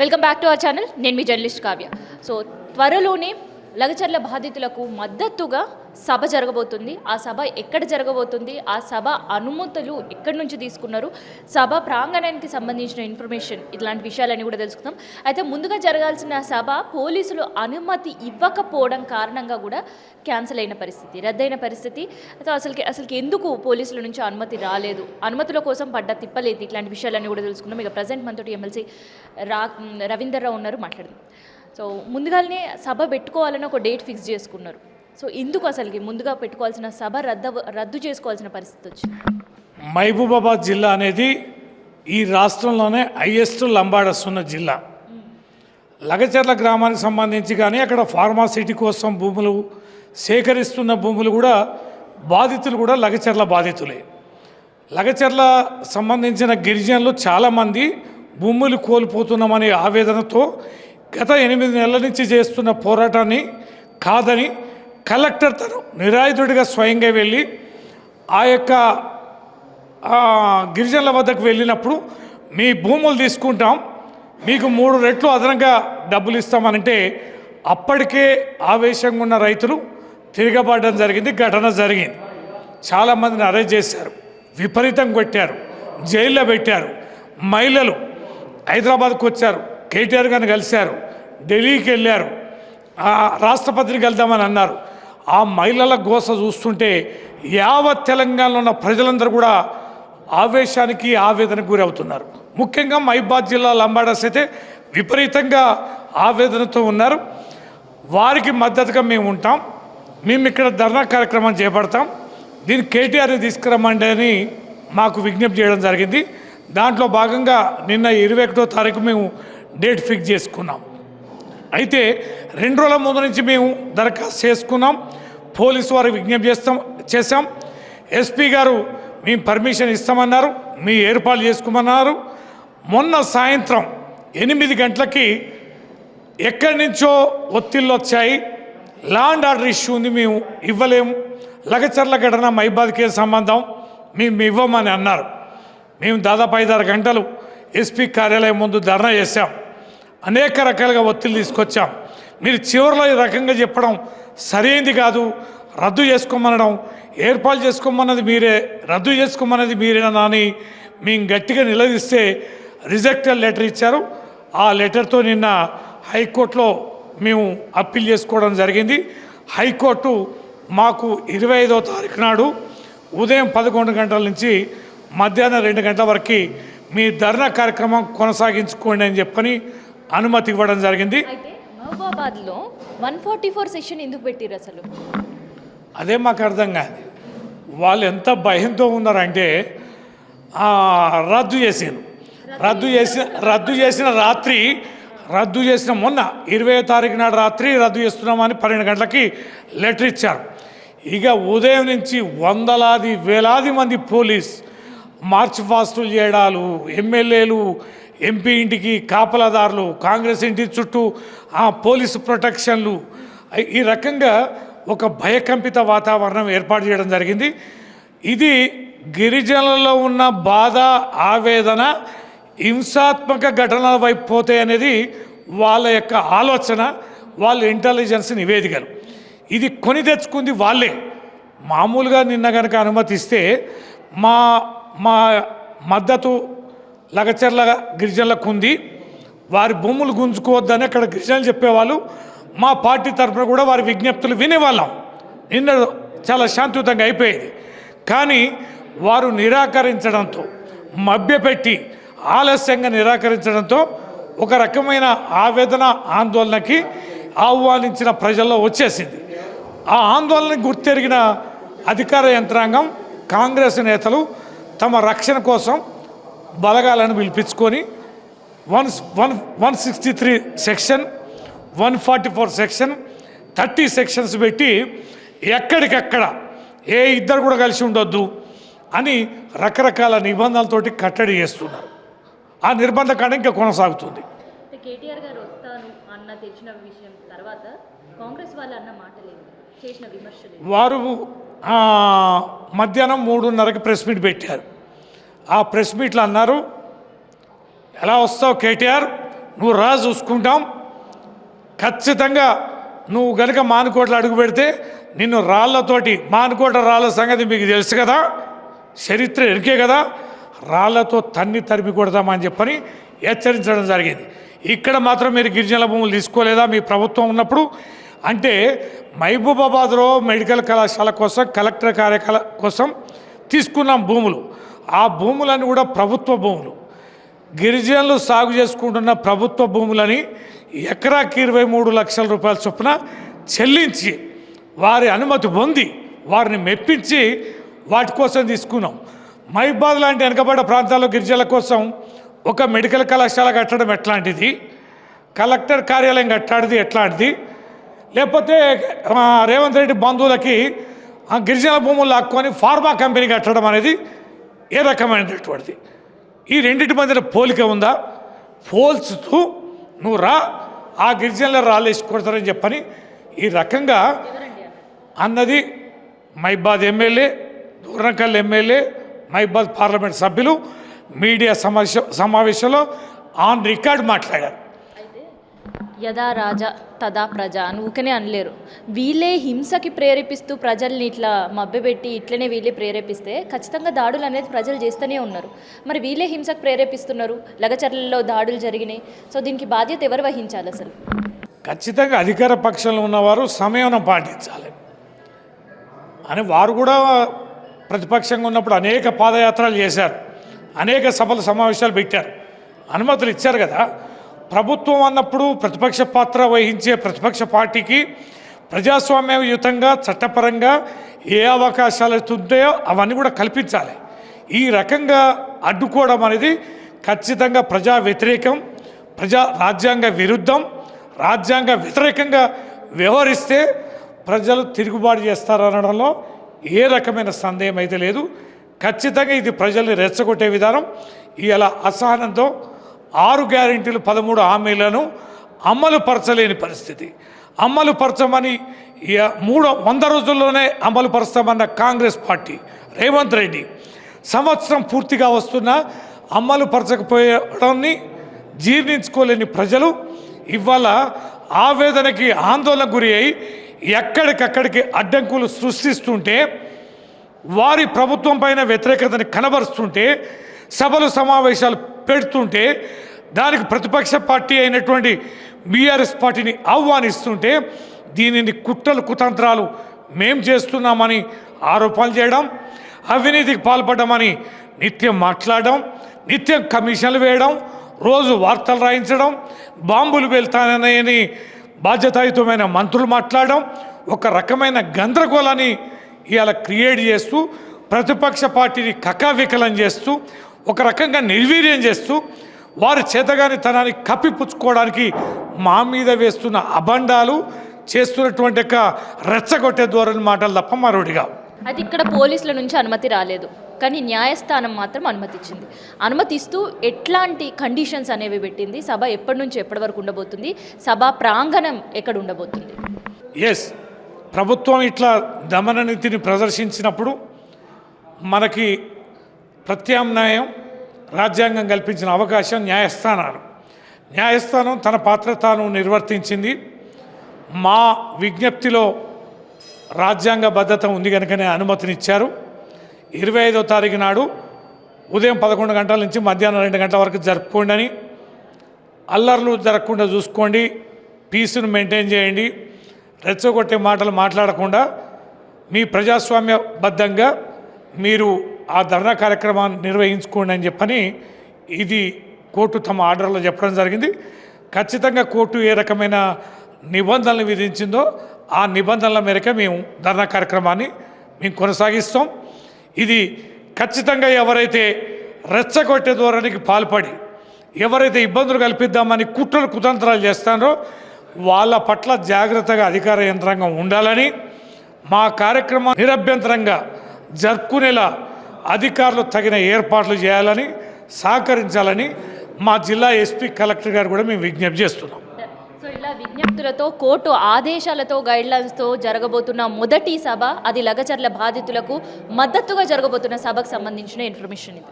Welcome back to our channel. నేను మీ journalist Kavya. So త్వరలోనే లగచర్ల బాధితులకు మద్దతుగా సభ జరగబోతుంది. ఆ సభ ఎక్కడ జరగబోతుంది, ఆ సభ అనుమతులు ఎక్కడి నుంచి తీసుకున్నారు, సభ ప్రాంగణానికి సంబంధించిన ఇన్ఫర్మేషన్, ఇట్లాంటి విషయాలన్నీ కూడా తెలుసుకుందాం. అయితే ముందుగా జరగాల్సిన సభ పోలీసులు అనుమతి ఇవ్వకపోవడం కారణంగా కూడా క్యాన్సిల్ అయిన పరిస్థితి, రద్దయిన పరిస్థితి. అయితే అసలుకి ఎందుకు పోలీసుల నుంచి అనుమతి రాలేదు, అనుమతుల కోసం పడ్డ తిప్పలేదు, ఇట్లాంటి విషయాలన్నీ కూడా తెలుసుకుందాం. ఇక ప్రజెంట్ మనతోటి ఎమ్మెల్సీ రవీందర్ రావు ఉన్నారు, మాట్లాడదాం. సో ముందుగానే సభ పెట్టుకోవాలని ఒక డేట్ ఫిక్స్ చేసుకున్నారు. సో ఎందుకు అసలుకి ముందుగా పెట్టుకోవాల్సిన సభ రద్దు చేసుకోవాల్సిన పరిస్థితి వచ్చింది? మహబూబాబాద్ జిల్లా అనేది ఈ రాష్ట్రంలోనే హైయెస్ట్ లంబాడస్ ఉన్న జిల్లా. లగచర్ల గ్రామానికి సంబంధించి కానీ అక్కడ ఫార్మాసిటీ కోసం భూములు సేకరిస్తున్న భూములు కూడా బాధితులు కూడా లగచర్ల బాధితులే. లగచర్ల సంబంధించిన గిరిజనులు చాలామంది భూములు కోల్పోతున్నామనే ఆవేదనతో గత 8 నెలల నుంచి చేస్తున్న పోరాటాన్ని కాదని కలెక్టర్ తను నిరాయుధుడిగా స్వయంగా వెళ్ళి ఆ యొక్క గిరిజనుల వద్దకు వెళ్ళినప్పుడు మీ భూములు తీసుకుంటాం, మీకు 3 రెట్లు అదనంగా డబ్బులు ఇస్తామనంటే అప్పటికే ఆవేశంగా ఉన్న రైతులు తిరగబడడం జరిగింది, ఘటన జరిగింది. చాలామందిని అరెస్ట్ చేశారు, విపరీతంగా కొట్టారు, జైల్లో పెట్టారు. మహిళలు హైదరాబాద్కు వచ్చారు, కేటీఆర్ గారిని కలిశారు, ఢిల్లీకి వెళ్ళారు, రాష్ట్రపతిని వెళ్దామని అన్నారు. ఆ మహిళల గోస చూస్తుంటే యావత్ తెలంగాణలో ఉన్న ప్రజలందరూ కూడా ఆవేశానికి ఆవేదనకు గురవుతున్నారు. ముఖ్యంగా మహబూబాబాద్ జిల్లా లంబాడస్ అయితే విపరీతంగా ఆవేదనతో ఉన్నారు. వారికి మద్దతుగా మేము ఉంటాం, మేము ఇక్కడ ధర్నా కార్యక్రమం చేపడతాం, దీన్ని కేటీఆర్ని తీసుకురమ్మండి అని మాకు విజ్ఞప్తి చేయడం జరిగింది. దాంట్లో భాగంగా నిన్న 21వ తారీఖు మేము డేట్ ఫిక్స్ చేసుకున్నాం. అయితే 2 రోజుల ముందు నుంచి మేము దరఖాస్తు చేసుకున్నాం, పోలీసు వారికి విజ్ఞప్తి చేశాం. ఎస్పీ గారు మేము పర్మిషన్ ఇస్తామన్నారు, మీ ఏర్పాటు చేసుకోమన్నారు. మొన్న సాయంత్రం 8 గంటలకి ఎక్కడి నుంచో ఒత్తిళ్ళు వచ్చాయి, లా అండ్ ఆర్డర్ ఇష్యూ ఉంది, మేము ఇవ్వలేము, లగచర్ల ఘటన మహబూబాబాద్కే సంబంధం, మేము ఇవ్వమని అన్నారు. మేము దాదాపు 5-6 గంటలు ఎస్పీ కార్యాలయం ముందు ధర్నా చేశాం, అనేక రకాలుగా ఒత్తిడి తీసుకొచ్చాం. మీరు చివరిలో ఈ రకంగా చెప్పడం సరైనది కాదు, రద్దు చేసుకోమనడం, ఏర్పాటు చేసుకోమన్నది మీరే, రద్దు చేసుకోమన్నది మీరేనా అని మేము గట్టిగా నిలదీస్తే రిజెక్టెడ్ లెటర్ ఇచ్చారు. ఆ లెటర్తో నిన్న హైకోర్టులో మేము అప్పీల్ చేసుకోవడం జరిగింది. హైకోర్టు మాకు 25వ తారీఖు నాడు ఉదయం 11 గంటల నుంచి మధ్యాహ్నం 2 గంటల వరకు మీ ధర్నా కార్యక్రమం కొనసాగించుకోండి అని చెప్పని అనుమతి ఇవ్వడం జరిగింది. అయితే మహబూబాబాద్లో 144 సెక్షన్ ఎందుకు పెట్టారు అసలు? అదే మాకు అర్థం కాదు. వాళ్ళు ఎంత భయంతో ఉన్నారంటే రద్దు చేసిన మొన్న 20వ తారీఖు నాడు రాత్రి రద్దు చేస్తున్నామని 12 గంటలకి లెటర్ ఇచ్చారు. ఇక ఉదయం నుంచి వేలాది మంది పోలీస్ మార్చ్ ఫాస్టులు చేయడాలు, ఎమ్మెల్యేలు ఎంపీ ఇంటికి కాపలాదారులు, కాంగ్రెస్ ఇంటి చుట్టూ పోలీసు ప్రొటెక్షన్లు, ఈ రకంగా ఒక భయకంపిత వాతావరణం ఏర్పాటు చేయడం జరిగింది. ఇది గిరిజనులలో ఉన్న బాధ, ఆవేదన హింసాత్మక ఘటనల వైపు పోతాయి అనేది వాళ్ళ యొక్క ఆలోచన, వాళ్ళ ఇంటెలిజెన్స్ నివేదికలు. ఇది కొని తెచ్చుకుంది వాళ్ళే. మామూలుగా నిన్న కనుక అనుమతిస్తే మా మద్దతు లగచర్ల గిరిజనులకు ఉంది, వారి భూములు గుంజుకోవద్దని అక్కడ గిరిజనులు చెప్పేవాళ్ళు. మా పార్టీ తరఫున కూడా వారి విజ్ఞప్తులు వినేవాళ్ళం. నిన్న చాలా శాంతియుతంగా అయిపోయేది. కానీ వారు నిరాకరించడంతో, మభ్యపెట్టి ఆలస్యంగా నిరాకరించడంతో ఒక రకమైన ఆవేదన, ఆందోళనకి ఆహ్వానించిన ప్రజల్లో వచ్చేసింది. ఆ ఆందోళనకు గుర్తెరిగిన అధికార యంత్రాంగం, కాంగ్రెస్ నేతలు తమ రక్షణ కోసం బలగాలను పిలిపించుకొని 163 సెక్షన్, 144 సెక్షన్, 30 సెక్షన్స్ పెట్టి ఎక్కడికక్కడ ఏ ఇద్దరు కూడా కలిసి ఉండొద్దు అని రకరకాల నిబంధనలతోటి కట్టడి చేస్తున్నారు. ఆ నిర్బంధ కాండ ఇంకా కొనసాగుతుంది. కేటీఆర్ గారు వస్తాను అన్న తెలిసిన విషయం తర్వాత కాంగ్రెస్ వాళ్ళు అన్న మాటలేదు, చేసిన విమర్శలు. వారు మధ్యాహ్నం 3:30కి ప్రెస్ మీట్ పెట్టారు. ఆ ప్రెస్ మీట్లో అన్నారు, ఎలా వస్తావు కేటీఆర్, నువ్వు రా చూసుకుంటాం. ఖచ్చితంగా నువ్వు గనుక మానుకోటలు అడుగు పెడితే నిన్ను రాళ్లతోటి, మానుకోట రాళ్ళ సంగతి మీకు తెలుసు కదా, చరిత్ర ఎరికే కదా, రాళ్లతో తరిమి కొడదామని చెప్పని హెచ్చరించడం జరిగింది. ఇక్కడ మాత్రం మీరు గిరిజనుల భూములు తీసుకోలేదా మీ ప్రభుత్వం ఉన్నప్పుడు? అంటే మహబూబాబాద్లో మెడికల్ కళాశాల కోసం, కలెక్టర్ కార్యాలయ కోసం తీసుకున్నాం భూములు. ఆ భూములన్నీ కూడా ప్రభుత్వ భూములు. గిరిజనులు సాగు చేసుకుంటున్న ప్రభుత్వ భూములని ఎకరాకి 23 లక్షల రూపాయల చొప్పున చెల్లించి వారి అనుమతి పొంది వారిని మెప్పించి వాటి కోసం తీసుకున్నాం. మహబూబాద్ లాంటి వెనుకబడ్డ ప్రాంతాల్లో గిరిజనుల కోసం ఒక మెడికల్ కళాశాల కట్టడం ఎట్లాంటిది, కలెక్టర్ కార్యాలయం కట్టాడిది ఎట్లాంటిది, లేకపోతే రేవంత్ రెడ్డి బంధువులకి గిరిజన భూములు లాక్కొని ఫార్మా కంపెనీ కట్టడం అనేది ఏ రకమైనటువంటిది? ఈ రెండింటి మధ్యన పోలిక ఉందా? పోల్చుతూ నువ్వు రా, ఆ గిరిజనుల రాళ్ళు వేసి కొడతారని చెప్పని ఈ రకంగా అన్నది Mahabubabad MLA, Dornakal MLA, Mahabubabad parliament సభ్యులు మీడియా సమావేశంలో ఆన్ రికార్డ్ మాట్లాడారు. యదా రాజా తదా ప్రజ అని ఊకనే అనలేరు. వీళ్ళే హింసకి ప్రేరేపిస్తూ ప్రజల్ని ఇట్లా మభ్యపెట్టి ఇట్లనే వీళ్ళే ప్రేరేపిస్తే ఖచ్చితంగా దాడులు అనేది ప్రజలు చేస్తూనే ఉన్నారు. మరి వీళ్ళే హింసకు ప్రేరేపిస్తున్నారు, లగచర్లలో దాడులు జరిగినాయి. సో దీనికి బాధ్యత ఎవరు వహించాలి అసలు? ఖచ్చితంగా అధికార పక్షంలో ఉన్నవారు సంయమనం పాటించాలి అని వారు కూడా ప్రతిపక్షంగా ఉన్నప్పుడు అనేక పాదయాత్రలు చేశారు, అనేక సభలు సమావేశాలు పెట్టారు, అనుమతులు ఇచ్చారు కదా. ప్రభుత్వం అన్నప్పుడు ప్రతిపక్ష పాత్ర వహించే ప్రతిపక్ష పార్టీకి ప్రజాస్వామ్యయుతంగా చట్టపరంగా ఏ అవకాశాలు ఉంటాయో అవన్నీ కూడా కల్పించాలి. ఈ రకంగా అడ్డుకోవడం అనేది ఖచ్చితంగా ప్రజా వ్యతిరేకం, రాజ్యాంగ విరుద్ధం. రాజ్యాంగ వ్యతిరేకంగా వ్యవహరిస్తే ప్రజలు తిరుగుబాటు చేస్తారనడంలో ఏ రకమైన సందేహం అయితే లేదు. ఖచ్చితంగా ఇది ప్రజల్ని రెచ్చగొట్టే విధానం. ఇలా అసహనంతో 6 గ్యారెంటీలు 13 హామీలను అమలు పరచలేని పరిస్థితి. అమలు పరచమని 100 రోజుల్లోనే అమలు పరుస్తామన్న కాంగ్రెస్ పార్టీ, రేవంత్ రెడ్డి సంవత్సరం పూర్తిగా వస్తున్న అమలు పరచకపోవడాన్ని జీర్ణించుకోలేని ప్రజలు ఇవాళ ఆవేదనకి, ఆందోళనకు గురి అయి ఎక్కడికక్కడికి అడ్డంకులు సృష్టిస్తుంటే, వారి ప్రభుత్వం పైన వ్యతిరేకతని కనబరుస్తుంటే, సభలు సమావేశాలు పెడుతుంటే, దానికి ప్రతిపక్ష పార్టీ అయినటువంటి బీఆర్ఎస్ పార్టీని ఆహ్వానిస్తుంటే దీనిని కుట్రలు కుతంత్రాలు మేం చేస్తున్నామని ఆరోపణలు చేయడం, అవినీతికి పాల్పడ్డామని నిత్యం మాట్లాడడం, నిత్యం కమిషన్లు వేయడం, రోజు వార్తలు రాయించడం, బాంబులు వెళ్తానని బాధ్యతాయుతమైన మంత్రులు మాట్లాడడం, ఒక రకమైన గందరగోళాన్ని ఇవాళ క్రియేట్ చేస్తూ ప్రతిపక్ష పార్టీని కకావికలం చేస్తూ ఒక రకంగా నిర్వీర్యం చేస్తూ వారి చేతగానితనాన్ని కప్పిపుచ్చుకోవడానికి మా మీద వేస్తున్న అబండాలు, చేస్తున్నటువంటి యొక్క రెచ్చగొట్టే ధోరణి మాటలు తప్ప మరొకటిగా. అయితే ఇక్కడ పోలీసుల నుంచి అనుమతి రాలేదు, కానీ న్యాయస్థానం మాత్రం అనుమతి ఇచ్చింది. అనుమతిస్తూ ఎట్లాంటి కండిషన్స్ అనేవి పెట్టింది? సభ ఎప్పటి నుంచి ఎప్పటి వరకు ఉండబోతుంది? సభా ప్రాంగణం ఎక్కడ ఉండబోతుంది? ఎస్, ప్రభుత్వం ఇట్లా దమన నీతిని ప్రదర్శించినప్పుడు మనకి ప్రత్యామ్నాయం రాజ్యాంగం కల్పించిన అవకాశం న్యాయస్థానాలు. న్యాయస్థానం తన పాత్ర తాను నిర్వర్తించింది. మా విజ్ఞప్తిలో రాజ్యాంగ భద్రత ఉంది కనుకనే అనుమతినిచ్చారు. 25వ తారీఖు నాడు ఉదయం 11 గంటల నుంచి మధ్యాహ్నం 2 గంటల వరకు జరుపుకోండి అని, అల్లర్లు జరగకుండా చూసుకోండి, పీస్ను మెయింటైన్ చేయండి, రెచ్చగొట్టే మాటలు మాట్లాడకుండా మీ ప్రజాస్వామ్యబద్ధంగా మీరు ఆ ధర్నా కార్యక్రమాన్ని నిర్వహించుకోండి అని చెప్పని ఇది కోర్టు తమ ఆర్డర్లో చెప్పడం జరిగింది. ఖచ్చితంగా కోర్టు ఏ రకమైన నిబంధనలు విధించిందో ఆ నిబంధనల మేరకే మేము ధర్నా కార్యక్రమాన్ని మేము కొనసాగిస్తాం. ఇది ఖచ్చితంగా ఎవరైతే రెచ్చగొట్టే ధోరణికి పాల్పడి ఎవరైతే ఇబ్బందులు కల్పిద్దామని కుట్రలు కుతంత్రాలు చేస్తారో వాళ్ళ పట్ల జాగ్రత్తగా అధికార యంత్రాంగం ఉండాలని, మా కార్యక్రమం నిరభ్యంతరంగా జరుపుకునేలా అధికారులు తగిన ఏర్పాట్లు చేయాలని, సహకరించాలని మా జిల్లా ఎస్పీ కలెక్టర్ గారు కూడా మేము విజ్ఞప్తి చేస్తున్నాం. సో ఇలా విజ్ఞప్తులతో, కోర్టు ఆదేశాలతో, గైడ్లైన్స్తో జరగబోతున్న మొదటి సభ, అది లగచర్ల బాధితులకు మద్దతుగా జరగబోతున్న సభకు సంబంధించిన ఇన్ఫర్మేషన్ ఇది.